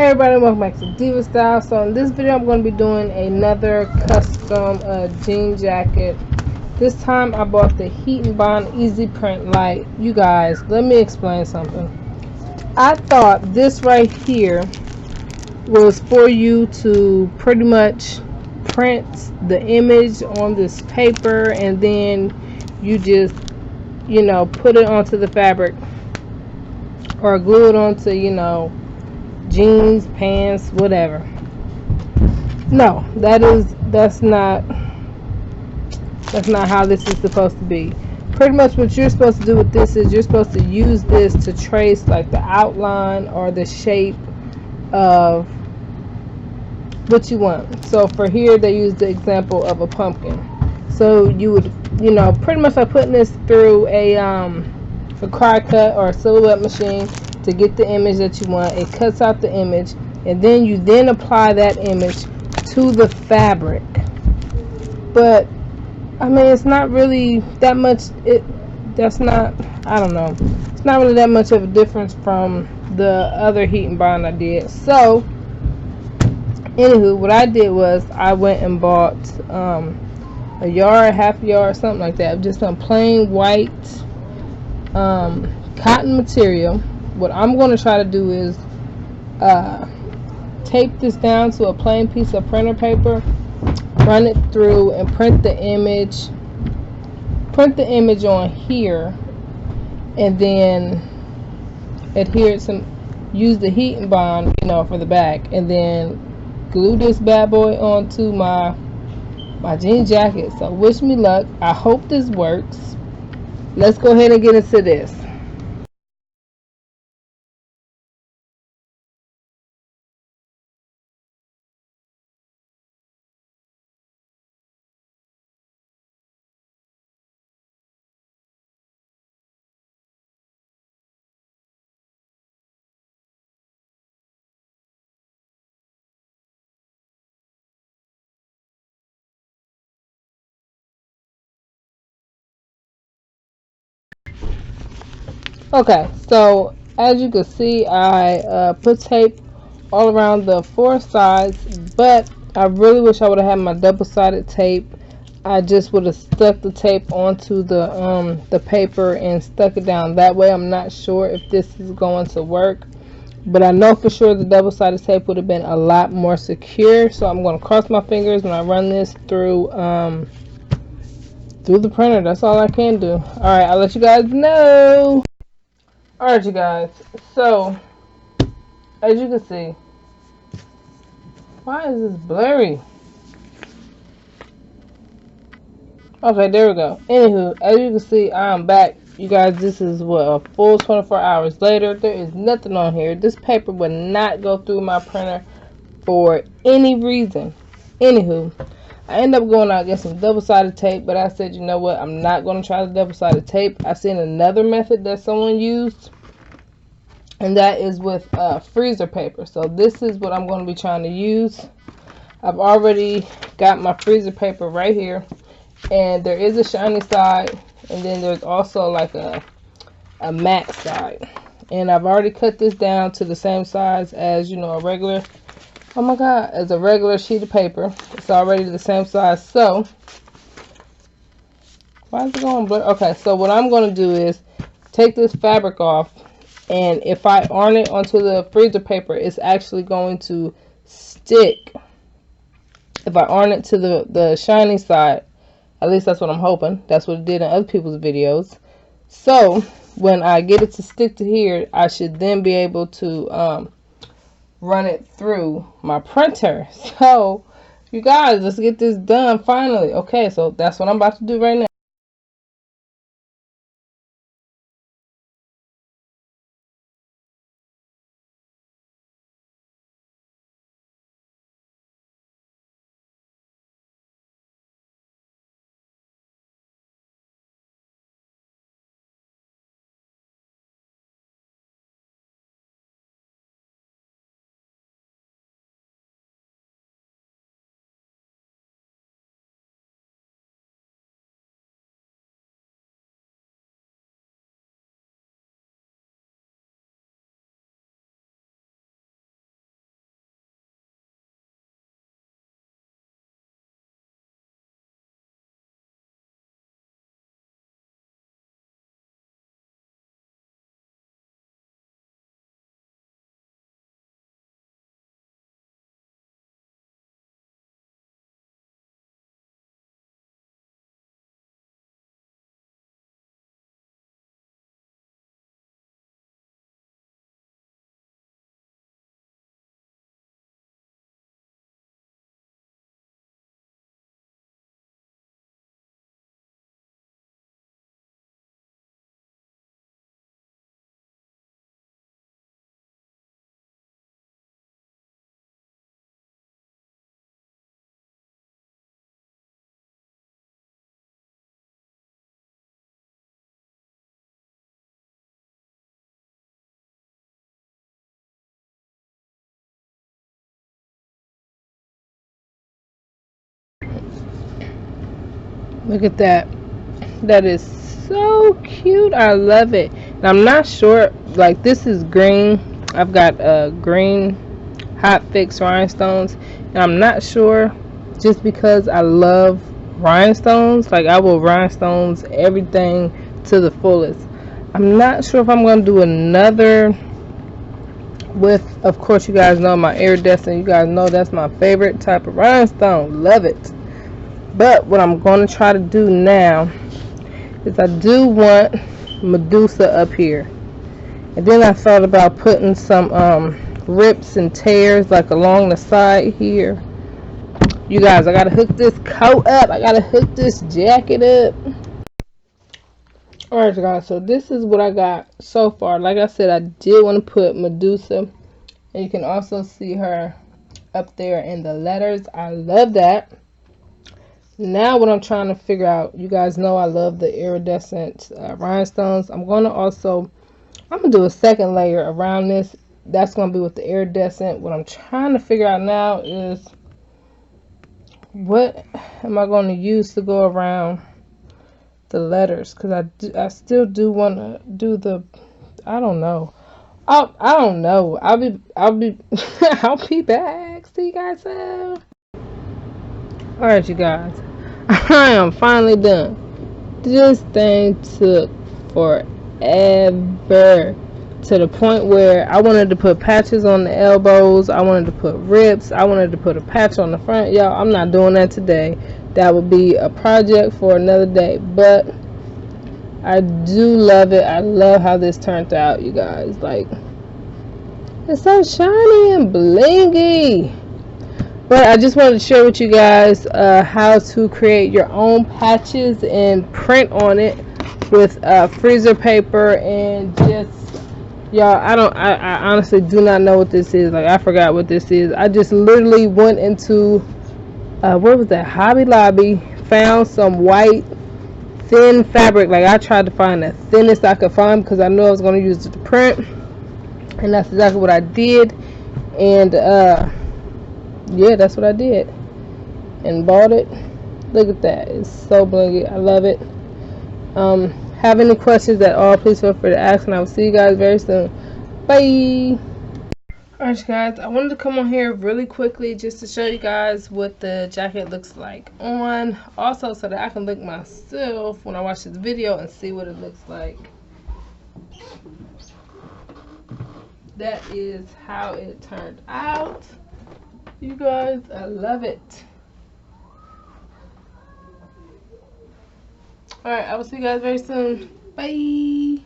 Hey everybody, welcome back to Diva Style. So in this video I'm going to be doing another custom jean jacket. This time I bought the Heat and Bond Easy Print Light. You guys, let me explain something. I thought this right here was for you to pretty much print the image on this paper and then you just, put it onto the fabric or glue it onto, jeans, pants, whatever. No, that's not how this is supposed to be. Pretty much what you're supposed to do with this is you're supposed to use this to trace like the outline or the shape of what you want. So for here they use the example of a pumpkin. So you would, pretty much like putting this through a cry cut or a silhouette machine to get the image that you want. It cuts out the image and then you apply that image to the fabric. But I mean, it's not really that much. It's not really that much of a difference from the other Heat and Bond I did. So anywho, what I did was I went and bought a yard, half a yard, something like that, just some plain white cotton material. What I'm going to try to do is tape this down to a plain piece of printer paper, run it through and print the image on here, and then adhere some, use the Heat and Bond for the back, and then glue this bad boy onto my jean jacket. So wish me luck. I hope this works. Let's go ahead and get into this. Okay, so as you can see, I put tape all around the four sides, but I really wish I would have had my double-sided tape. I just would have stuck the tape onto the paper and stuck it down that way. I'm not sure if this is going to work, but I know for sure the double-sided tape would have been a lot more secure. So I'm going to cross my fingers when I run this through the printer. That's all I can do. All right, I'll let you guys know. Alright you guys, so as you can see, why is this blurry? Okay, there we go. Anywho, as you can see, I'm back. You guys, this is what, a full 24 hours later. There is nothing on here. This paper would not go through my printer for any reason. Anywho, I ended up going out and get some double-sided tape, but I said, you know what, I'm not going to try the double-sided tape. I seen another method that someone used, and that is with freezer paper. So this is what I'm going to be trying to use. I've already got my freezer paper right here, and there is a shiny side, and then there's also like a matte side, and I've already cut this down to the same size as a regular, oh my god, as a regular sheet of paper. It's already the same size. So why is it going blur? Okay, so what I'm going to do is take this fabric off, and if I iron it onto the freezer paper, it's actually going to stick. If I iron it to the shiny side, at least that's what I'm hoping. That's what it did in other people's videos. So when I get it to stick to here, I should then be able to run it through my printer. So you guys, let's get this done finally. Okay, so that's what I'm about to do right now. Look at that. That is so cute. I love it. And I'm not sure, like, this is green. I've got green hot fix rhinestones, and I'm not sure, just because I love rhinestones, like I will rhinestones everything to the fullest. I'm not sure if I'm going to do another with, of course, you guys know my iridescent. You guys know that's my favorite type of rhinestone. Love it. But what I'm going to try to do now is I do want Medusa up here. And then I thought about putting some rips and tears like along the side here. You guys, I gotta hook this coat up. I gotta hook this jacket up. Alright, guys, so this is what I got so far. Like I said, I did want to put Medusa, and you can also see her up there in the letters. I love that. Now what I'm trying to figure out, you guys know I love the iridescent rhinestones. I'm going to do a second layer around this. That's going to be with the iridescent. What I'm trying to figure out now is, what am I going to use to go around the letters? Because I still do want to do the, I don't know. I don't know. I'll be I'll be back. See you guys soon. Alright, you guys. I am finally done. This thing took forever, to the point where I wanted to put patches on the elbows. I wanted to put rips. I wanted to put a patch on the front. Y'all, I'm not doing that today. That would be a project for another day. But I do love it. I love how this turned out, you guys. Like, it's so shiny and blingy. But I just wanted to share with you guys how to create your own patches and print on it with freezer paper and just, y'all, I honestly do not know what this is. Like, I forgot what this is. I just literally went into where was that, Hobby Lobby, found some white thin fabric. Like, I tried to find the thinnest I could find because I knew I was going to use it to print, and that's exactly what I did. And yeah, that's what I did and bought it. Look at that. It's so blingy. I love it. Have any questions at all, please feel free to ask, and I will see you guys very soon. Bye. Alright, guys, I wanted to come on here really quickly just to show you guys what the jacket looks like on, also so that I can look myself when I watch this video and see what it looks like. That is how it turned out. You guys, I love it. Alright, I will see you guys very soon. Bye.